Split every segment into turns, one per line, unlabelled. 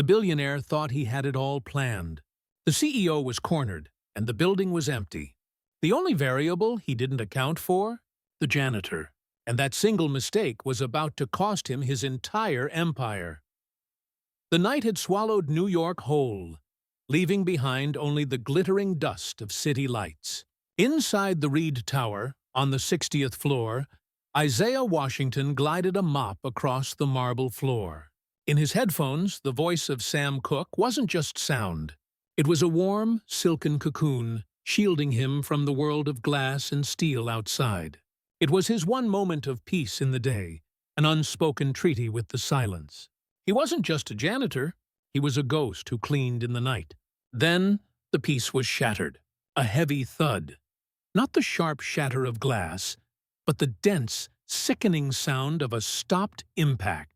The billionaire thought he had it all planned. The CEO was cornered, and the building was empty. The only variable he didn't account for? The janitor. And that single mistake was about to cost him his entire empire. The night had swallowed New York whole, leaving behind only the glittering dust of city lights. Inside the Reed Tower, on the 60th floor, Isaiah Washington glided a mop across the marble floor. In his headphones, the voice of Sam Cooke wasn't just sound. It was a warm, silken cocoon, shielding him from the world of glass and steel outside. It was his one moment of peace in the day, an unspoken treaty with the silence. He wasn't just a janitor, he was a ghost who cleaned in the night. Then the peace was shattered. A heavy thud. Not the sharp shatter of glass, but the dense, sickening sound of a stopped impact.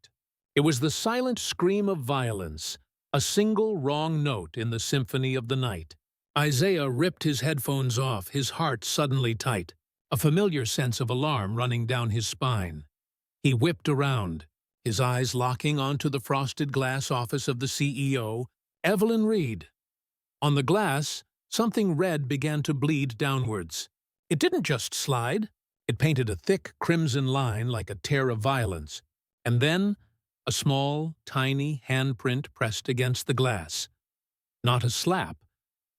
It was the silent scream of violence, a single wrong note in the symphony of the night. Isaiah ripped his headphones off, his heart suddenly tight, a familiar sense of alarm running down his spine. He whipped around, his eyes locking onto the frosted glass office of the CEO, Evelyn Reed. On the glass, something red began to bleed downwards. It didn't just slide. It painted a thick crimson line like a tear of violence, and then a small, tiny handprint pressed against the glass. Not a slap,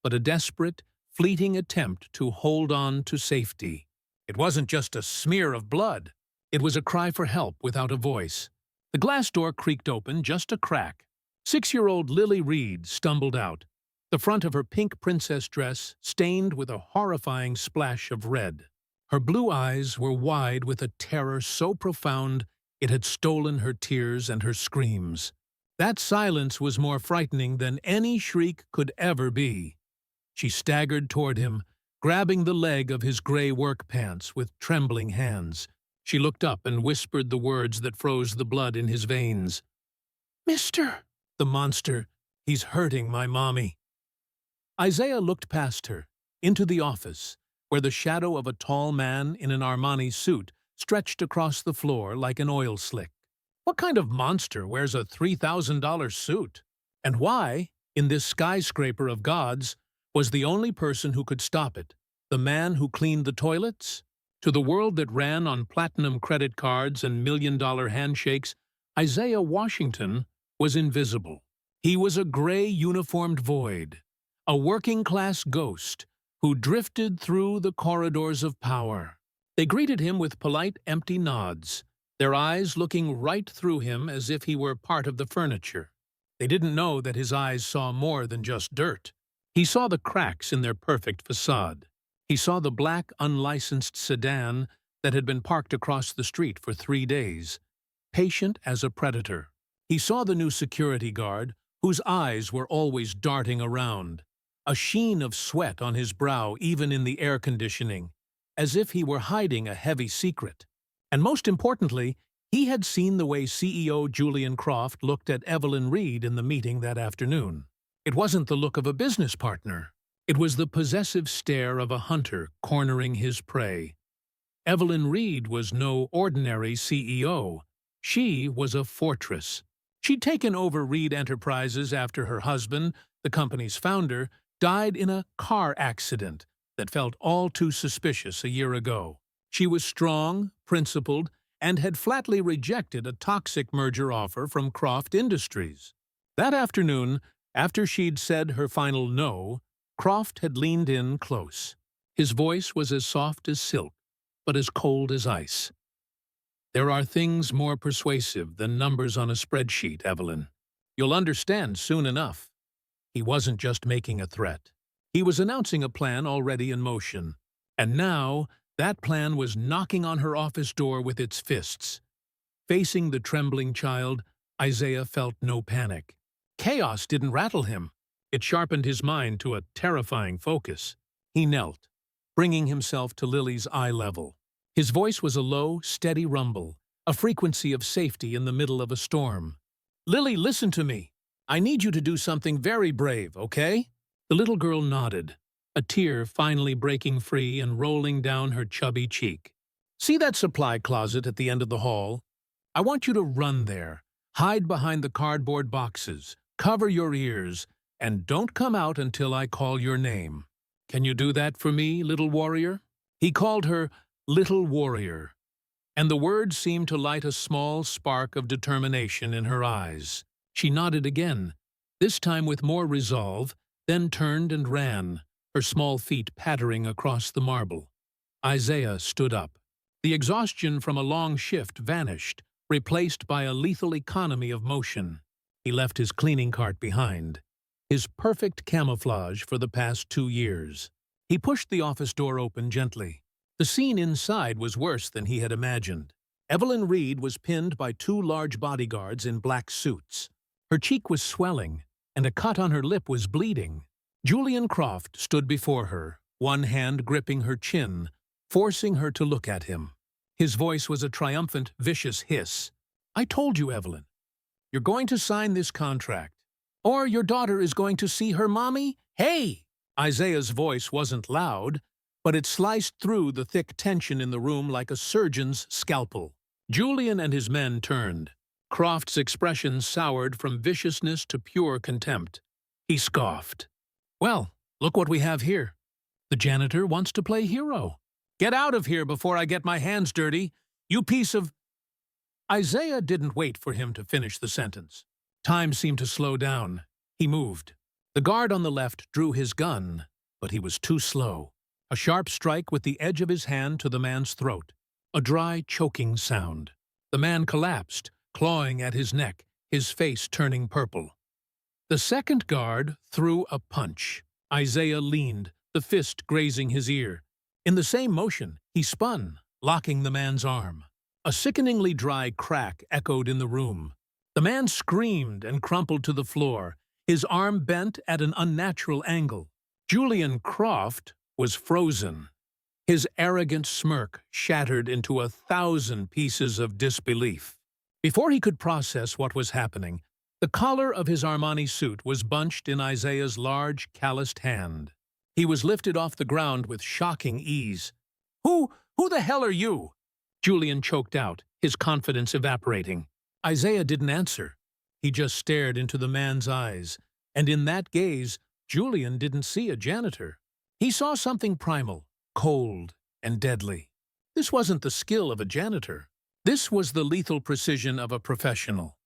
but a desperate, fleeting attempt to hold on to safety. It wasn't just a smear of blood. It was a cry for help without a voice. The glass door creaked open just a crack. 6-year-old Lily Reed stumbled out, the front of her pink princess dress stained with a horrifying splash of red. Her blue eyes were wide with a terror so profound it had stolen her tears and her screams. That silence was more frightening than any shriek could ever be. She staggered toward him, grabbing the leg of his gray work pants with trembling hands. She looked up and whispered the words that froze the blood in his veins. "Mister!" "The monster. He's hurting my mommy." Isaiah looked past her, into the office, where the shadow of a tall man in an Armani suit stretched across the floor like an oil slick. What kind of monster wears a $3,000 suit? And why, in this skyscraper of gods, was the only person who could stop it, the man who cleaned the toilets? To the world that ran on platinum credit cards and million-dollar handshakes, Isaiah Washington was invisible. He was a gray uniformed void, a working-class ghost who drifted through the corridors of power. They greeted him with polite, empty nods, their eyes looking right through him as if he were part of the furniture. They didn't know that his eyes saw more than just dirt. He saw the cracks in their perfect facade. He saw the black, unlicensed sedan that had been parked across the street for 3 days, patient as a predator. He saw the new security guard, whose eyes were always darting around, a sheen of sweat on his brow even in the air conditioning, as if he were hiding a heavy secret. And most importantly, he had seen the way CEO Julian Croft looked at Evelyn Reed in the meeting that afternoon. It wasn't the look of a business partner. It was the possessive stare of a hunter cornering his prey. Evelyn Reed was no ordinary CEO. She was a fortress. She'd taken over Reed Enterprises after her husband, the company's founder, died in a car accident that felt all too suspicious a year ago. She was strong, principled, and had flatly rejected a toxic merger offer from Croft Industries. That afternoon, after she'd said her final no, Croft had leaned in close. His voice was as soft as silk, but as cold as ice. "There are things more persuasive than numbers on a spreadsheet, Evelyn. You'll understand soon enough." He wasn't just making a threat. He was announcing a plan already in motion. And now, that plan was knocking on her office door with its fists. Facing the trembling child, Isaiah felt no panic. Chaos didn't rattle him. It sharpened his mind to a terrifying focus. He knelt, bringing himself to Lily's eye level. His voice was a low, steady rumble, a frequency of safety in the middle of a storm. "Lily, listen to me. I need you to do something very brave, okay?" The little girl nodded, a tear finally breaking free and rolling down her chubby cheek. "See that supply closet at the end of the hall? I want you to run there, hide behind the cardboard boxes, Cover your ears, and don't come out until I call your name. Can you do that for me, little warrior?" He called her Little Warrior, and the word seemed to light a small spark of determination in her eyes. She nodded again, this time with more resolve, then turned and ran, her small feet pattering across the marble. Isaiah stood up. The exhaustion from a long shift vanished, replaced by a lethal economy of motion. He left his cleaning cart behind, his perfect camouflage for the past 2 years. He pushed the office door open gently. The scene inside was worse than he had imagined. Evelyn Reed was pinned by 2 large bodyguards in black suits. Her cheek was swelling, and a cut on her lip was bleeding. Julian Croft stood before her, one hand gripping her chin, forcing her to look at him. His voice was a triumphant, vicious hiss. "I told you, Evelyn. You're going to sign this contract, or your daughter is going to see her mommy. Hey!" Isaiah's voice wasn't loud, but it sliced through the thick tension in the room like a surgeon's scalpel. Julian and his men turned. Croft's expression soured from viciousness to pure contempt. He scoffed. "Well, look what we have here. The janitor wants to play hero. Get out of here before I get my hands dirty, you piece of—" Isaiah didn't wait for him to finish the sentence. Time seemed to slow down. He moved. The guard on the left drew his gun, but he was too slow. A sharp strike with the edge of his hand to the man's throat. A dry, choking sound. The man collapsed, clawing at his neck, his face turning purple. The second guard threw a punch. Isaiah leaned, the fist grazing his ear. In the same motion, he spun, locking the man's arm. A sickeningly dry crack echoed in the room. The man screamed and crumpled to the floor, his arm bent at an unnatural angle. Julian Croft was frozen. His arrogant smirk shattered into 1,000 pieces of disbelief. Before he could process what was happening, the collar of his Armani suit was bunched in Isaiah's large, calloused hand. He was lifted off the ground with shocking ease. Who the hell are you?" Julian choked out, his confidence evaporating. Isaiah didn't answer. He just stared into the man's eyes, and in that gaze, Julian didn't see a janitor. He saw something primal, cold, and deadly. This wasn't the skill of a janitor. This was the lethal precision of a professional.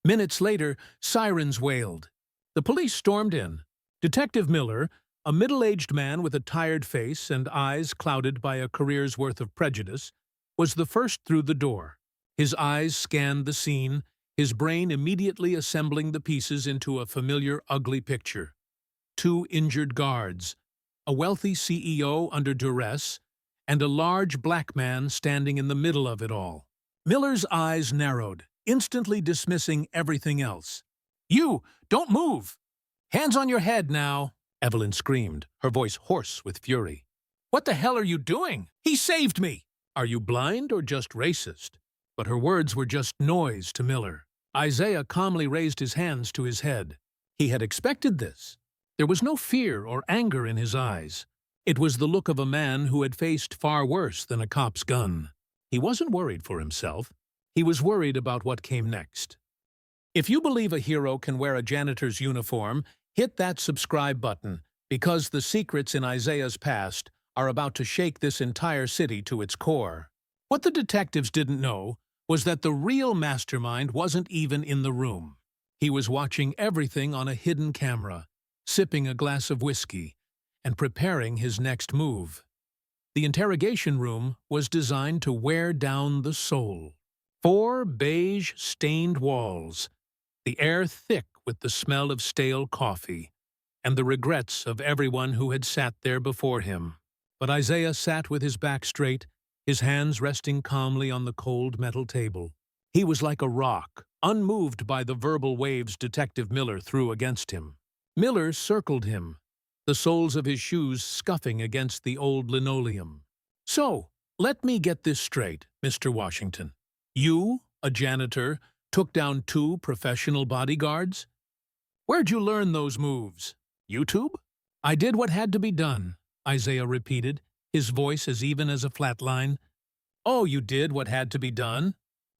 Minutes later, sirens wailed. The police stormed in. Detective Miller, a middle-aged man with a tired face and eyes clouded by a career's worth of prejudice, was the first through the door. His eyes scanned the scene, his brain immediately assembling the pieces into a familiar, ugly picture. 2 injured guards, a wealthy CEO under duress, and a large black man standing in the middle of it all. Miller's eyes narrowed, instantly dismissing everything else. "You! Don't move! Hands on your head now!" Evelyn screamed, her voice hoarse with fury. "What the hell are you doing? He saved me!" "Are you blind or just racist?" But her words were just noise to Miller. Isaiah calmly raised his hands to his head. He had expected this. There was no fear or anger in his eyes. It was the look of a man who had faced far worse than a cop's gun. He wasn't worried for himself. He was worried about what came next. If you believe a hero can wear a janitor's uniform, hit that subscribe button, because the secrets in Isaiah's past are about to shake this entire city to its core. What the detectives didn't know was that the real mastermind wasn't even in the room. He was watching everything on a hidden camera, sipping a glass of whiskey, and preparing his next move. The interrogation room was designed to wear down the soul. 4 beige, stained walls, the air thick with the smell of stale coffee, and the regrets of everyone who had sat there before him. But Isaiah sat with his back straight, his hands resting calmly on the cold metal table. He was like a rock, unmoved by the verbal waves Detective Miller threw against him. Miller circled him, the soles of his shoes scuffing against the old linoleum. "So, let me get this straight, Mr. Washington. You, a janitor, took down 2 professional bodyguards? Where'd you learn those moves? YouTube?" "I did what had to be done," Isaiah repeated, his voice as even as a flat line. "Oh, you did what had to be done?"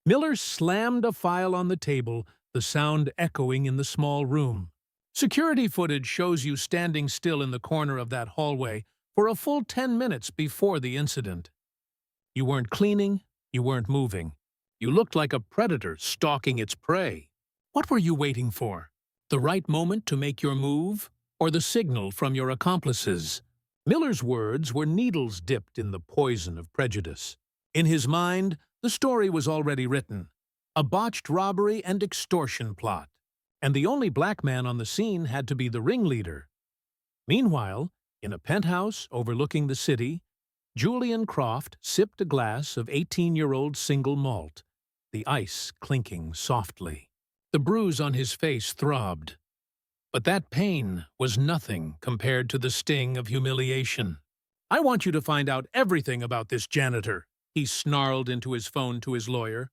Miller slammed a file on the table, the sound echoing in the small room. Security footage shows you standing still in the corner of that hallway for a full 10 minutes before the incident. You weren't cleaning, you weren't moving. You looked like a predator stalking its prey. What were you waiting for? The right moment to make your move? Or the signal from your accomplices? Miller's words were needles dipped in the poison of prejudice. In his mind, the story was already written. A botched robbery and extortion plot. And the only black man on the scene had to be the ringleader. Meanwhile, in a penthouse overlooking the city, Julian Croft sipped a glass of 18-year-old single malt, the ice clinking softly. The bruise on his face throbbed. But that pain was nothing compared to the sting of humiliation. "I want you to find out everything about this janitor," he snarled into his phone to his lawyer.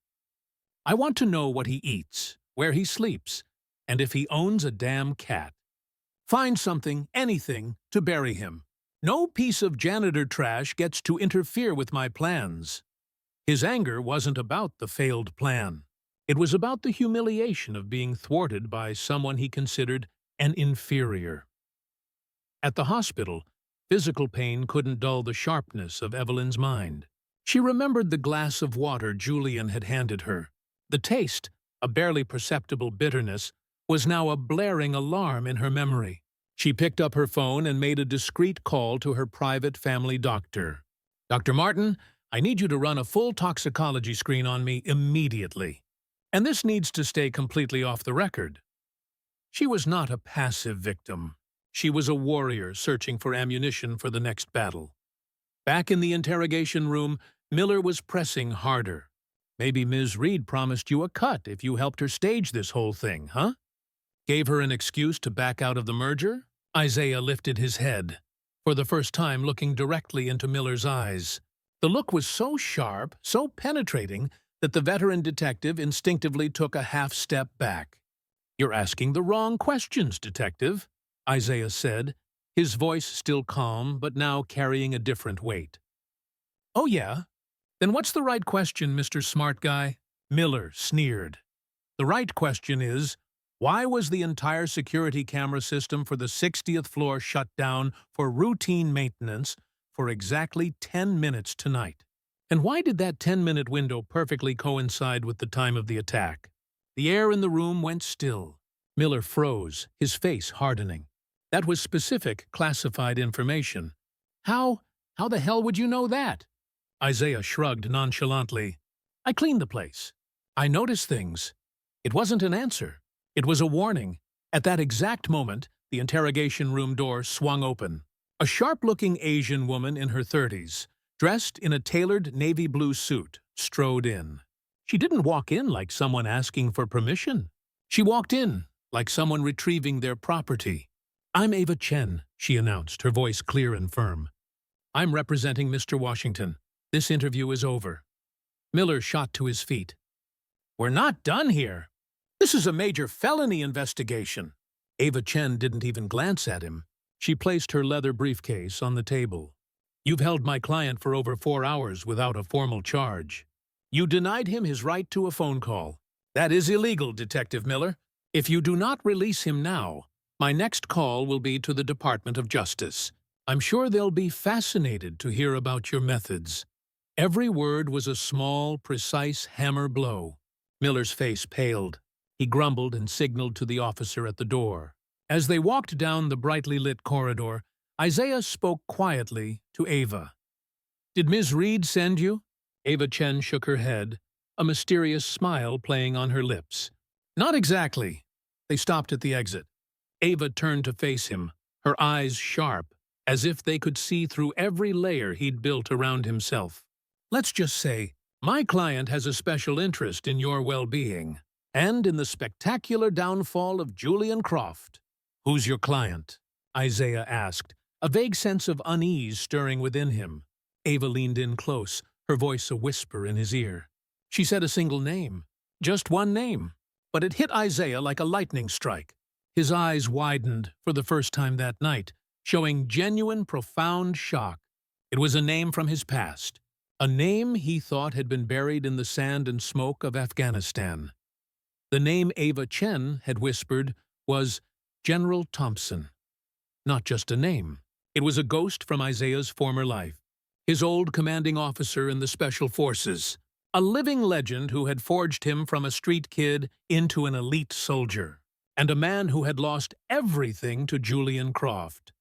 "I want to know what he eats, where he sleeps, and if he owns a damn cat. Find something, anything, to bury him. No piece of janitor trash gets to interfere with my plans." His anger wasn't about the failed plan. It was about the humiliation of being thwarted by someone he considered an inferior. At the hospital, physical pain couldn't dull the sharpness of Evelyn's mind. She remembered the glass of water Julian had handed her. The taste, a barely perceptible bitterness, was now a blaring alarm in her memory. She picked up her phone and made a discreet call to her private family doctor. "Dr. Martin, I need you to run a full toxicology screen on me immediately. And this needs to stay completely off the record." She was not a passive victim. She was a warrior searching for ammunition for the next battle. Back in the interrogation room, Miller was pressing harder. "Maybe Ms. Reed promised you a cut if you helped her stage this whole thing, huh? Gave her an excuse to back out of the merger?" Isaiah lifted his head, for the first time looking directly into Miller's eyes. The look was so sharp, so penetrating, that the veteran detective instinctively took a half-step back. "You're asking the wrong questions, detective," Isaiah said, his voice still calm but now carrying a different weight. "Oh yeah? Then what's the right question, Mr. Smart Guy?" Miller sneered. "The right question is, why was the entire security camera system for the 60th floor shut down for routine maintenance for exactly 10 minutes tonight? And why did that 10-minute window perfectly coincide with the time of the attack?" The air in the room went still. Miller froze, his face hardening. That was specific, classified information. How the hell would you know that?" Isaiah shrugged nonchalantly. "I cleaned the place. I noticed things." It wasn't an answer. It was a warning. At that exact moment, the interrogation room door swung open. A sharp-looking Asian woman in her 30s, dressed in a tailored navy blue suit, strode in. She didn't walk in like someone asking for permission. She walked in like someone retrieving their property. "I'm Ava Chen," she announced, her voice clear and firm. "I'm representing Mr. Washington. This interview is over." Miller shot to his feet. "We're not done here. This is a major felony investigation." Ava Chen didn't even glance at him. She placed her leather briefcase on the table. "You've held my client for over 4 hours without a formal charge. You denied him his right to a phone call. That is illegal, Detective Miller. If you do not release him now, my next call will be to the Department of Justice. I'm sure they'll be fascinated to hear about your methods." Every word was a small, precise hammer blow. Miller's face paled. He grumbled and signaled to the officer at the door. As they walked down the brightly lit corridor, Isaiah spoke quietly to Ava. "Did Ms. Reed send you?" Ava Chen shook her head, a mysterious smile playing on her lips. "Not exactly." They stopped at the exit. Ava turned to face him, her eyes sharp, as if they could see through every layer he'd built around himself. "Let's just say, my client has a special interest in your well-being, and in the spectacular downfall of Julian Croft." "Who's your client?" Isaiah asked, a vague sense of unease stirring within him. Ava leaned in close, her voice a whisper in his ear. She said a single name, just one name, but it hit Isaiah like a lightning strike. His eyes widened for the first time that night, showing genuine, profound shock. It was a name from his past, a name he thought had been buried in the sand and smoke of Afghanistan. The name Ava Chen had whispered was General Thompson. Not just a name. It was a ghost from Isaiah's former life. His old commanding officer in the Special Forces. A living legend who had forged him from a street kid into an elite soldier. And a man who had lost everything to Julian Croft.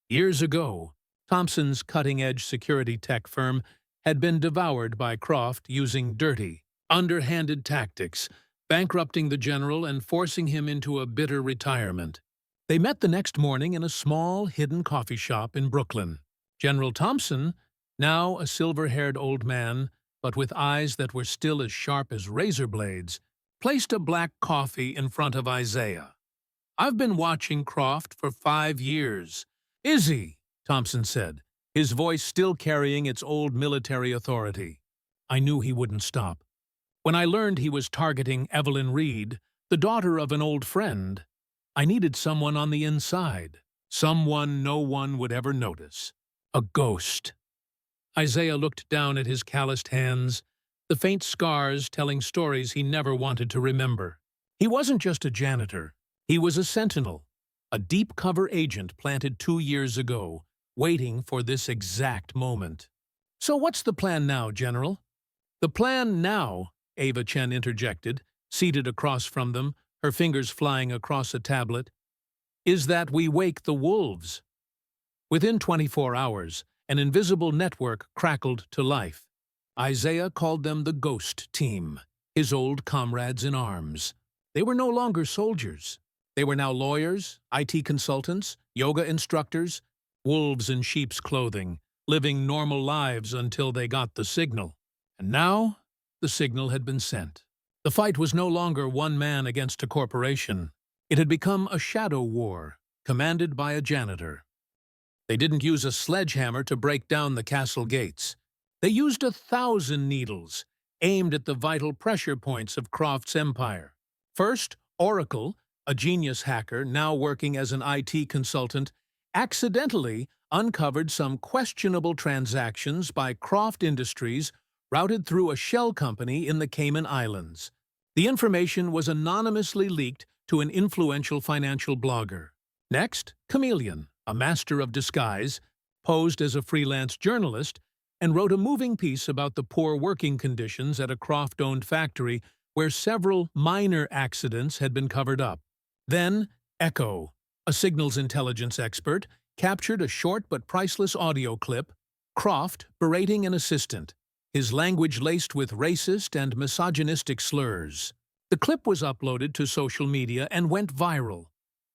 Years ago, Thompson's cutting-edge security tech firm had been devoured by Croft using dirty, underhanded tactics, bankrupting the general and forcing him into a bitter retirement. They met the next morning in a small, hidden coffee shop in Brooklyn. General Thompson, now a silver-haired old man, but with eyes that were still as sharp as razor blades, placed a black coffee in front of Isaiah. "I've been watching Croft for 5 years. Is he?" Thompson said, his voice still carrying its old military authority. I knew he wouldn't stop. When I learned he was targeting Evelyn Reed, the daughter of an old friend, I needed someone on the inside, someone no one would ever notice. A ghost. Isaiah looked down at his calloused hands, the faint scars telling stories he never wanted to remember. He wasn't just a janitor. He was a sentinel, a deep-cover agent planted 2 years ago, waiting for this exact moment. "So what's the plan now, General?" "The plan now," Ava Chen interjected, seated across from them, her fingers flying across a tablet, "is that we wake the wolves." Within 24 hours, an invisible network crackled to life. Isaiah called them the Ghost Team, his old comrades in arms. They were no longer soldiers. They were now lawyers, IT consultants, yoga instructors, wolves in sheep's clothing, living normal lives until they got the signal. And now, the signal had been sent. The fight was no longer one man against a corporation. It had become a shadow war, commanded by a janitor. They didn't use a sledgehammer to break down the castle gates. They used 1,000 needles, aimed at the vital pressure points of Croft's empire. First, Oracle, a genius hacker now working as an IT consultant, accidentally uncovered some questionable transactions by Croft Industries routed through a shell company in the Cayman Islands. The information was anonymously leaked to an influential financial blogger. Next, Chameleon, a master of disguise, posed as a freelance journalist and wrote a moving piece about the poor working conditions at a Croft-owned factory where several minor accidents had been covered up. Then, Echo, a signals intelligence expert, captured a short but priceless audio clip, Croft berating an assistant, his language laced with racist and misogynistic slurs. The clip was uploaded to social media and went viral.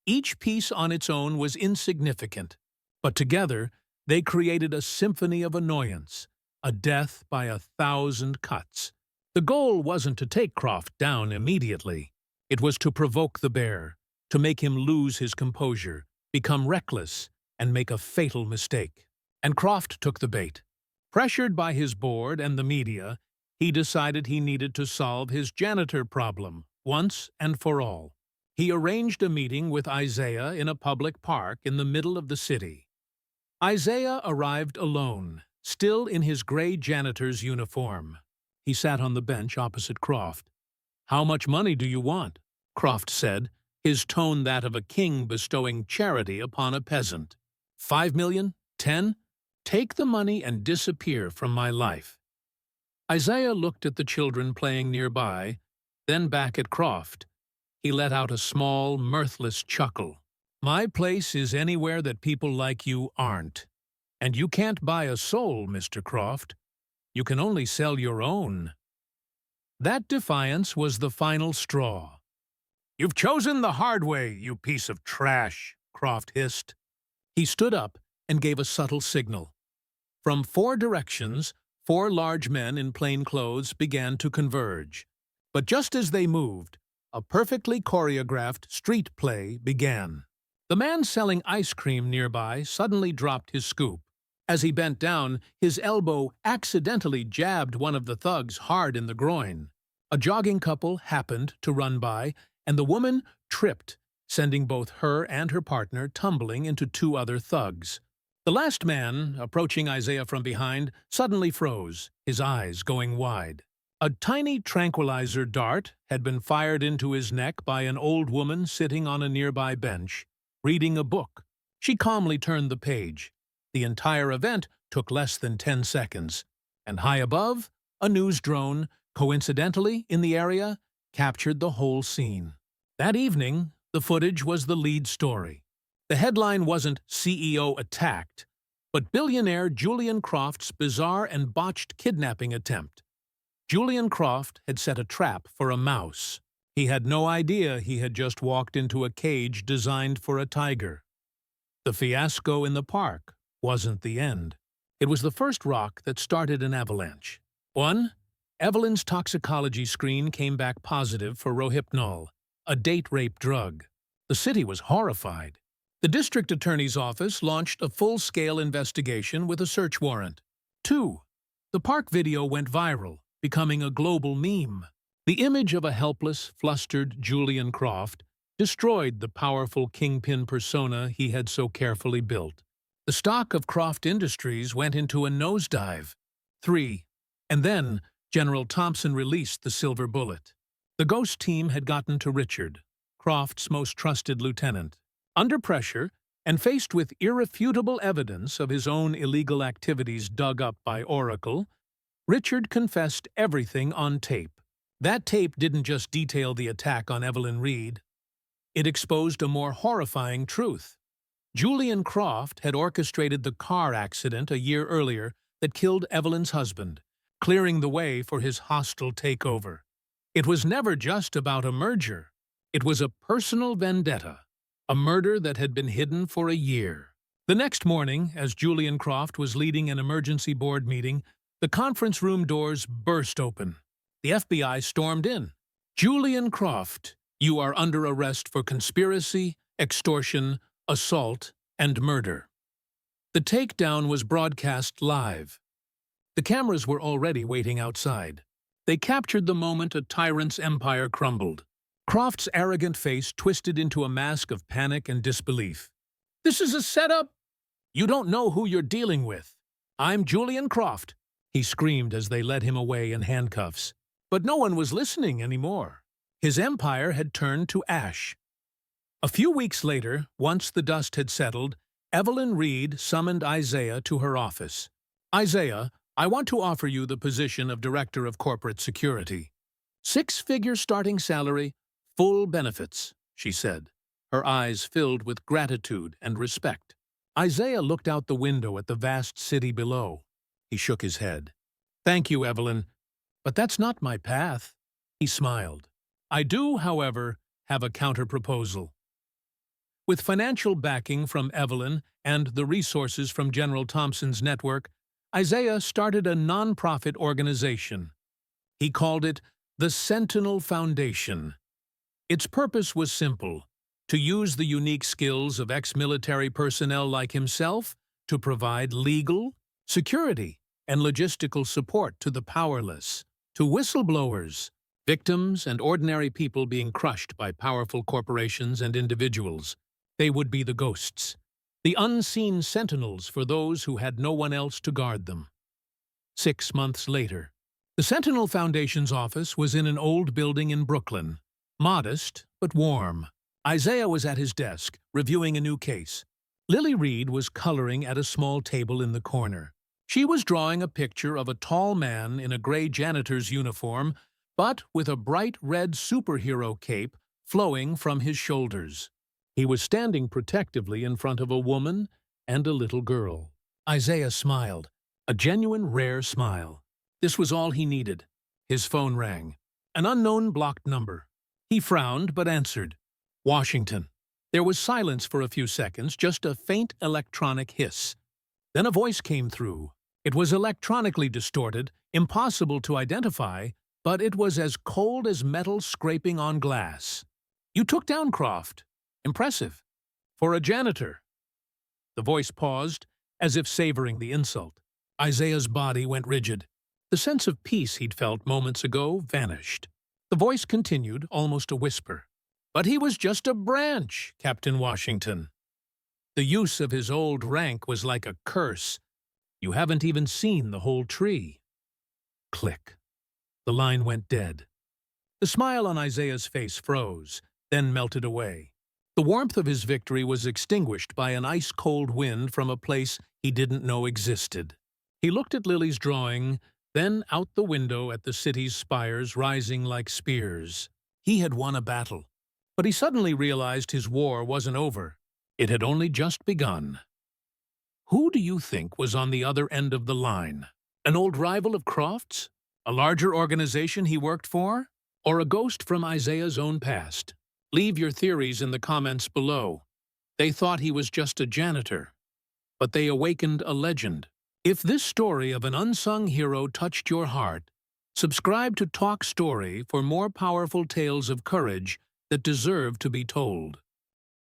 Each piece on its own was insignificant, but together they created a symphony of annoyance, a death by 1,000 cuts. The goal wasn't to take Croft down immediately. It was to provoke the bear, to make him lose his composure, become reckless, and make a fatal mistake. And Croft took the bait. Pressured by his board and the media, he decided he needed to solve his janitor problem, once and for all. He arranged a meeting with Isaiah in a public park in the middle of the city. Isaiah arrived alone, still in his gray janitor's uniform. He sat on the bench opposite Croft. "How much money do you want?" Croft said, his tone that of a king bestowing charity upon a peasant. 5 million? 10? Take the money and disappear from my life." Isaiah looked at the children playing nearby, then back at Croft. He let out a small, mirthless chuckle. "My place is anywhere that people like you aren't. And you can't buy a soul, Mr. Croft. You can only sell your own." That defiance was the final straw. "You've chosen the hard way, you piece of trash," Croft hissed. He stood up and gave a subtle signal. From 4 directions, 4 large men in plain clothes began to converge. But just as they moved, a perfectly choreographed street play began. The man selling ice cream nearby suddenly dropped his scoop. As he bent down, his elbow accidentally jabbed one of the thugs hard in the groin. A jogging couple happened to run by, and the woman tripped, sending both her and her partner tumbling into 2 other thugs. The last man, approaching Isaiah from behind, suddenly froze, his eyes going wide. A tiny tranquilizer dart had been fired into his neck by an old woman sitting on a nearby bench, reading a book. She calmly turned the page. The entire event took less than 10 seconds, and high above, a news drone, coincidentally in the area, captured the whole scene. That evening, the footage was the lead story. The headline wasn't "CEO attacked," but billionaire Julian Croft's bizarre and botched kidnapping attempt. Julian Croft had set a trap for a mouse. He had no idea he had just walked into a cage designed for a tiger. The fiasco in the park wasn't the end. It was the first rock that started an avalanche. 1. Evelyn's toxicology screen came back positive for rohypnol, a date rape drug. The city was horrified. The district attorney's office launched a full-scale investigation with a search warrant. 2. The park video went viral, becoming a global meme. The image of a helpless, flustered Julian Croft destroyed the powerful kingpin persona he had so carefully built. The stock of Croft Industries went into a nosedive. 3. And then, General Thompson released the silver bullet. The ghost team had gotten to Richard, Croft's most trusted lieutenant. Under pressure, and faced with irrefutable evidence of his own illegal activities dug up by Oracle, Richard confessed everything on tape. That tape didn't just detail the attack on Evelyn Reed. It exposed a more horrifying truth. Julian Croft had orchestrated the car accident a year earlier that killed Evelyn's husband, clearing the way for his hostile takeover. It was never just about a merger. It was a personal vendetta, a murder that had been hidden for a year. The next morning, as Julian Croft was leading an emergency board meeting, the conference room doors burst open. The FBI stormed in. "Julian Croft, you are under arrest for conspiracy, extortion, assault, and murder." The takedown was broadcast live. The cameras were already waiting outside. They captured the moment a tyrant's empire crumbled. Croft's arrogant face twisted into a mask of panic and disbelief. "This is a setup? You don't know who you're dealing with. I'm Julian Croft," he screamed as they led him away in handcuffs. But no one was listening anymore. His empire had turned to ash. A few weeks later, once the dust had settled, Evelyn Reed summoned Isaiah to her office. "Isaiah, I want to offer you the position of Director of Corporate Security. 6-figure starting salary, full benefits," she said, her eyes filled with gratitude and respect. Isaiah looked out the window at the vast city below. He shook his head. "Thank you, Evelyn, but that's not my path." He smiled. "I do, however, have a counter-proposal." With financial backing from Evelyn and the resources from General Thompson's network, Isaiah started a non-profit organization. He called it the Sentinel Foundation. Its purpose was simple: to use the unique skills of ex-military personnel like himself to provide legal, security, and logistical support to the powerless, to whistleblowers, victims, and ordinary people being crushed by powerful corporations and individuals. They would be the ghosts, the unseen sentinels for those who had no one else to guard them. 6 months later, the Sentinel Foundation's office was in an old building in Brooklyn. Modest, but warm. Isaiah was at his desk, reviewing a new case. Lily Reed was coloring at a small table in the corner. She was drawing a picture of a tall man in a gray janitor's uniform, but with a bright red superhero cape flowing from his shoulders. He was standing protectively in front of a woman and a little girl. Isaiah smiled, a genuine, rare smile. This was all he needed. His phone rang. An unknown blocked number. He frowned but answered. "Washington." There was silence for a few seconds, just a faint electronic hiss. Then a voice came through. It was electronically distorted, impossible to identify, but it was as cold as metal scraping on glass. "You took down Croft. Impressive. For a janitor." The voice paused, as if savoring the insult. Isaiah's body went rigid. The sense of peace he'd felt moments ago vanished. The voice continued, almost a whisper. "But he was just a branch, Captain Washington." The use of his old rank was like a curse. "You haven't even seen the whole tree." Click. The line went dead. The smile on Isaiah's face froze, then melted away. The warmth of his victory was extinguished by an ice-cold wind from a place he didn't know existed. He looked at Lily's drawing, then out the window at the city's spires rising like spears. He had won a battle. But he suddenly realized his war wasn't over. It had only just begun. Who do you think was on the other end of the line? An old rival of Croft's? A larger organization he worked for? Or a ghost from Isaiah's own past? Leave your theories in the comments below. They thought he was just a janitor, but they awakened a legend. If this story of an unsung hero touched your heart, subscribe to Toch Story for more powerful tales of courage that deserve to be told.